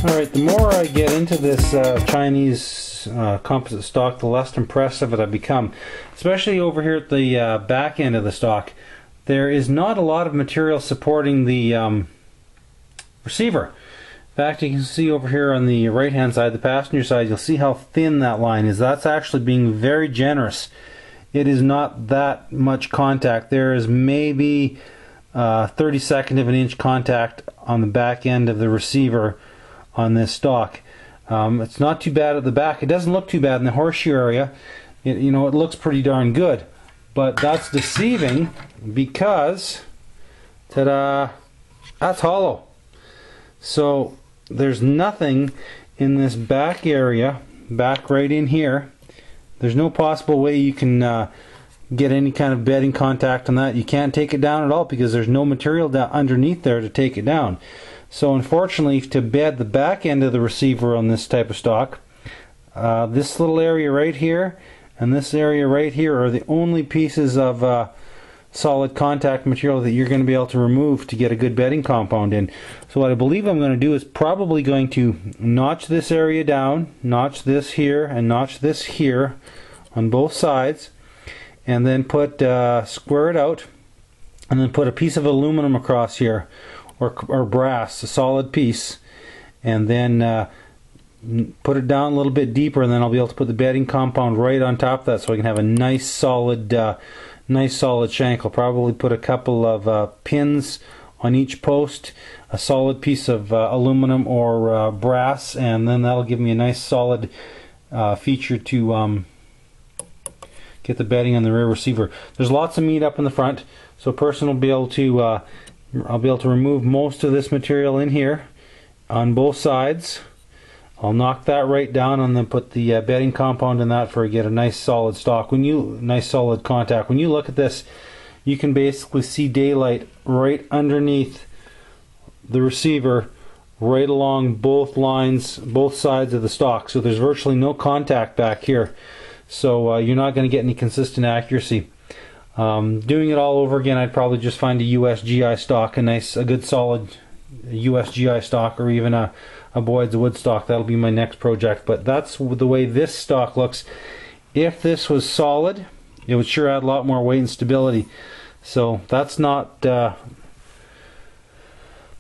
Alright, the more I get into this Chinese composite stock, the less impressed of it I become. Especially over here at the back end of the stock. There is not a lot of material supporting the receiver. In fact, you can see over here on the right hand side, the passenger side, you'll see how thin that line is. That's actually being very generous. It is not that much contact. There is maybe 32nd of an inch contact on the back end of the receiver on this stock. It's not too bad at the back. It doesn't look too bad in the horseshoe area. It looks pretty darn good. But that's deceiving because, ta-da, that's hollow. So there's nothing in this back area, back right in here. There's no possible way you can get any kind of bedding contact on that. You can't take it down at all because there's no material down underneath there to take it down. So unfortunately, to bed the back end of the receiver on this type of stock, this little area right here and this area right here are the only pieces of solid contact material that you're going to be able to remove to get a good bedding compound in. So what I believe I'm going to do is probably going to notch this area down, notch this here, and notch this here on both sides, and then put square it out, and then put a piece of aluminum across here, or brass, a solid piece, and then put it down a little bit deeper, and then I'll be able to put the bedding compound right on top of that, so I can have a nice solid shank. I'll probably put a couple of pins on each post, a solid piece of aluminum or brass, and then that'll give me a nice solid feature to get the bedding on the rear receiver. There's lots of meat up in the front, so a person will be able to I'll be able to remove most of this material in here on both sides. I'll knock that right down and then put the bedding compound in that for get a nice solid stock. Nice solid contact. When you look at this, you can basically see daylight right underneath the receiver, right along both lines, both sides of the stock. So there's virtually no contact back here. So you're not going to get any consistent accuracy. Doing it all over again, I'd probably just find a US GI stock, a good solid US GI stock, or even a Boyd's wood stock. That'll be my next project. But that's the way this stock looks. If this was solid, it would sure add a lot more weight and stability. So that's not the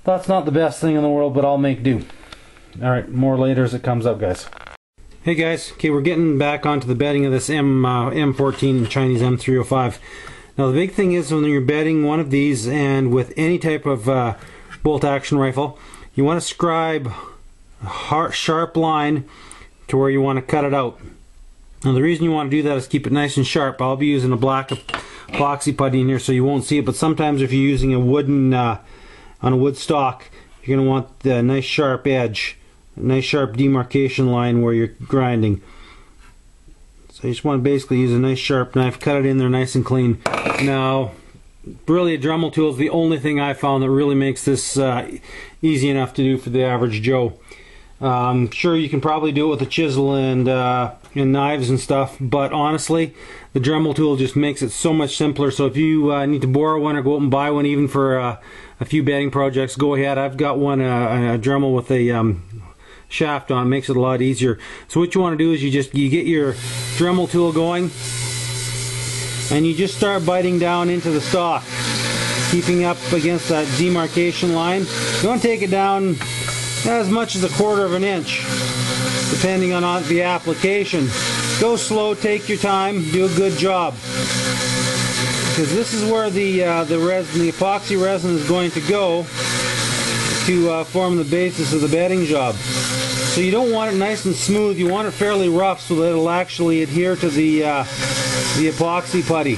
best thing in the world, but I'll make do. All right, more later as it comes up, guys. Hey guys, okay, we're getting back onto the bedding of this M14 Chinese M305. Now the big thing is when you're bedding one of these, and with any type of bolt action rifle, you want to scribe a sharp line to where you want to cut it out. Now the reason you want to do that is keep it nice and sharp. I'll be using a black epoxy putty in here so you won't see it, but sometimes if you're using a wooden on a wood stock, you're going to want the nice sharp edge. Nice sharp demarcation line where you're grinding. So you just want to basically use a nice sharp knife, cut it in there nice and clean. Now, really a Dremel tool is the only thing I found that really makes this easy enough to do for the average Joe. Sure, you can probably do it with a chisel and knives and stuff, but honestly, the Dremel tool just makes it so much simpler. So if you need to borrow one or go out and buy one, even for a few bedding projects, go ahead. I've got one, a Dremel with a shaft on. It makes it a lot easier. So what you want to do is you get your Dremel tool going, and you just start biting down into the stock, keeping up against that demarcation line. You want to take it down as much as a quarter of an inch, depending on the application. Go slow, take your time, do a good job, because this is where the resin, the epoxy resin, is going to go to form the basis of the bedding job. So you don't want it nice and smooth, you want it fairly rough so that it'll actually adhere to the epoxy putty.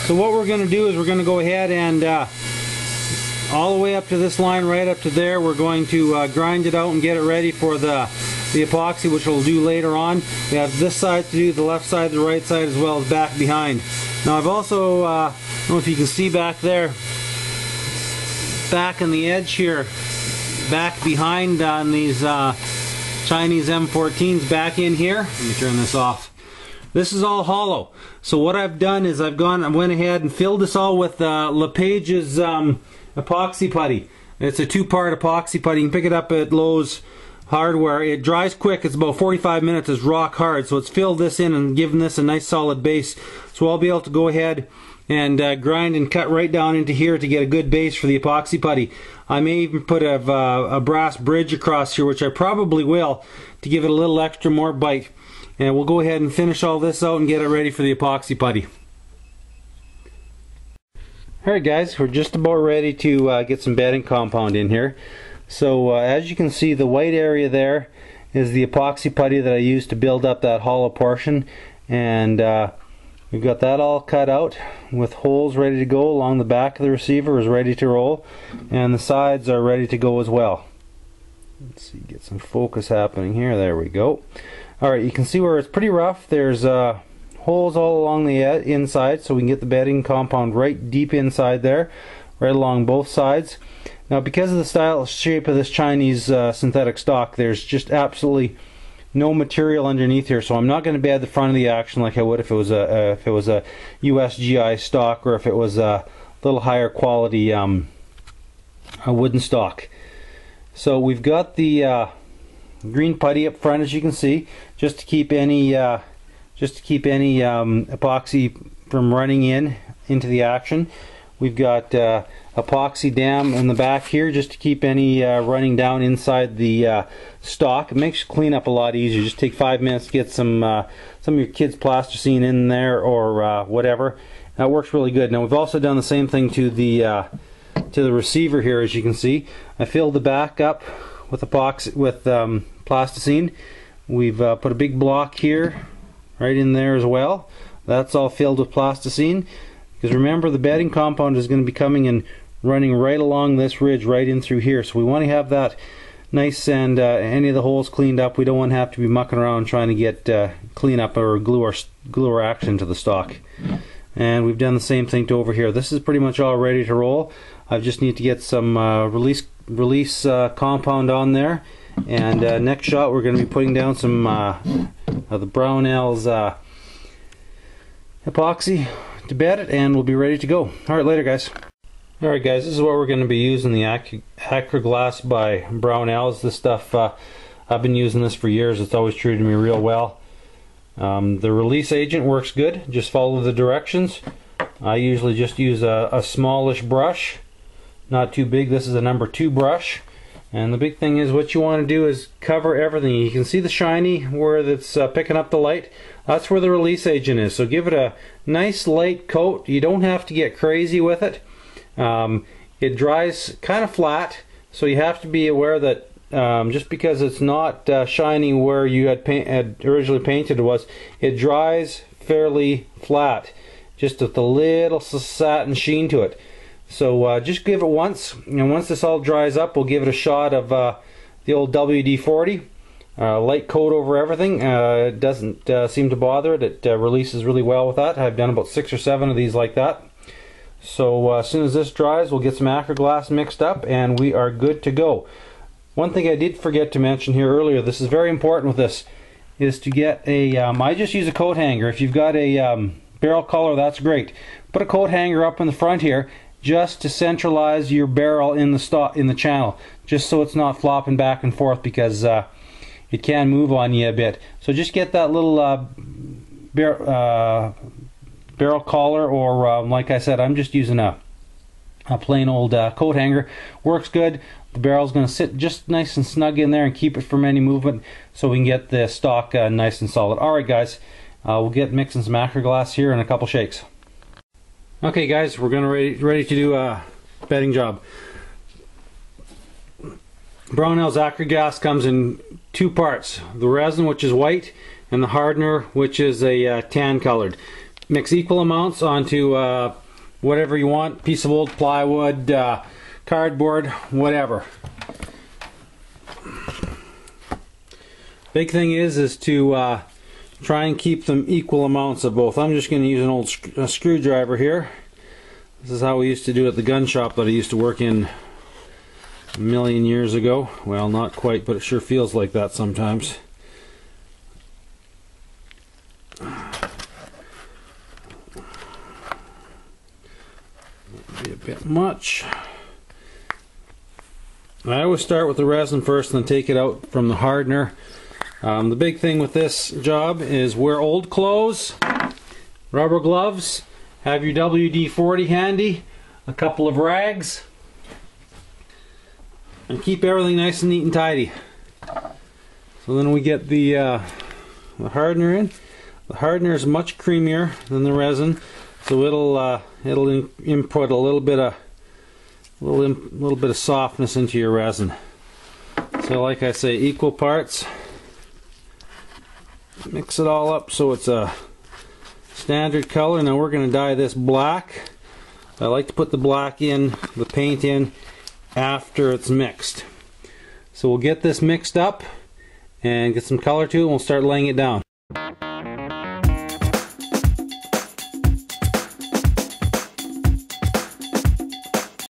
So what we're going to do is we're going to go ahead and all the way up to this line, right up to there, we're going to grind it out and get it ready for the epoxy, which we'll do later on. We have this side to do, the left side, the right side, as well as back behind. Now I've also, I don't know if you can see back there, back in the edge here, back behind on these Chinese M14s, back in here, let me turn this off, This is all hollow. So what I've done is I went ahead and filled this all with LePage's epoxy putty. It's a 2-part epoxy putty. You can pick it up at Lowe's Hardware. It dries quick. It's about 45 minutes. It's rock hard. So it's filled this in and given this a nice solid base. So I'll be able to go ahead and grind and cut right down into here to get a good base for the epoxy putty. I may even put a brass bridge across here, which I probably will, to give it a little extra more bite. And we'll go ahead and finish all this out and get it ready for the epoxy putty. Alright guys, we're just about ready to get some bedding compound in here. So as you can see, the white area there is the epoxy putty that I used to build up that hollow portion, and we've got that all cut out with holes ready to go. Along the back of the receiver is ready to roll, and the sides are ready to go as well. Let's see, get some focus happening here. There we go. Alright, you can see where it's pretty rough. There's holes all along the inside, so we can get the bedding compound right deep inside there, right along both sides. Now, because of the style shape of this Chinese synthetic stock, there's just absolutely no material underneath here, so I'm not going to bed the front of the action like I would if it was a USGI stock, or if it was a little higher quality a wooden stock. So we've got the green putty up front, as you can see, just to keep any epoxy from running into the action. We've got epoxy dam in the back here just to keep any running down inside the stock. It makes cleanup a lot easier. Just take 5 minutes to get some of your kids' plasticine in there, or whatever. That works really good. Now we've also done the same thing to the receiver here, as you can see. I filled the back up with plasticine. We've put a big block here right in there as well. That's all filled with plasticine, because remember, the bedding compound is going to be coming and running right along this ridge right in through here, so we want to have that nice and any of the holes cleaned up. We don't want to have to be mucking around trying to get clean up or glue our action to the stock. And we've done the same thing to over here. This is pretty much all ready to roll. I just need to get some release compound on there, and next shot we're going to be putting down some of the Brownell's epoxy to bed it, and we'll be ready to go. Alright, later guys. Alright guys, this is what we're going to be using, the Acroglass by Brownell's. This stuff, I've been using this for years. It's always treated me real well. The release agent works good. Just follow the directions. I usually just use a smallish brush, not too big. This is a number 2 brush. And the big thing is, what you want to do is cover everything. You can see the shiny where it's picking up the light. That's where the release agent is. So give it a nice light coat. You don't have to get crazy with it. It dries kind of flat, so you have to be aware that just because it's not shiny where you had originally painted it dries fairly flat, just with a little satin sheen to it. So just give it once, and once this all dries up, we'll give it a shot of the old WD-40. Light coat over everything. It doesn't seem to bother it. It releases really well with that. I've done about 6 or 7 of these like that. So as soon as this dries, we'll get some Acroglass mixed up, and we are good to go. One thing I did forget to mention here earlier, this is very important with this, is to get a, I just use a coat hanger. If you've got a barrel collar, that's great. Put a coat hanger up in the front here, just to centralize your barrel in the channel, just so it's not flopping back and forth, because it can move on you a bit. So just get that little barrel collar, or like I said, I'm just using a plain old coat hanger. Works good. The barrel's going to sit just nice and snug in there and keep it from any movement, so we can get the stock nice and solid. Alright guys, we'll get mixing some Acroglass here in a couple shakes. Okay guys, we're going ready to do a bedding job. Brownell's Acroglass comes in 2 parts. The resin, which is white, and the hardener, which is a tan colored. Mix equal amounts onto whatever you want, piece of old plywood, cardboard, whatever. Big thing is to try and keep them equal amounts of both. I'm just going to use an old screwdriver here. This is how we used to do it at the gun shop that I used to work in a million years ago. Well, not quite, but it sure feels like that sometimes. bit much. I always start with the resin first and then take it out from the hardener. The big thing with this job is wear old clothes, rubber gloves, have your WD-40 handy, a couple of rags, and keep everything nice and neat and tidy. So then we get the hardener in. The hardener is much creamier than the resin, so it'll input a little bit of softness into your resin. So like I say, equal parts. Mix it all up so it's a standard color. Now we're going to dye this black. I like to put the black in, the paint in, after it's mixed. So we'll get this mixed up and get some color to it and we'll start laying it down.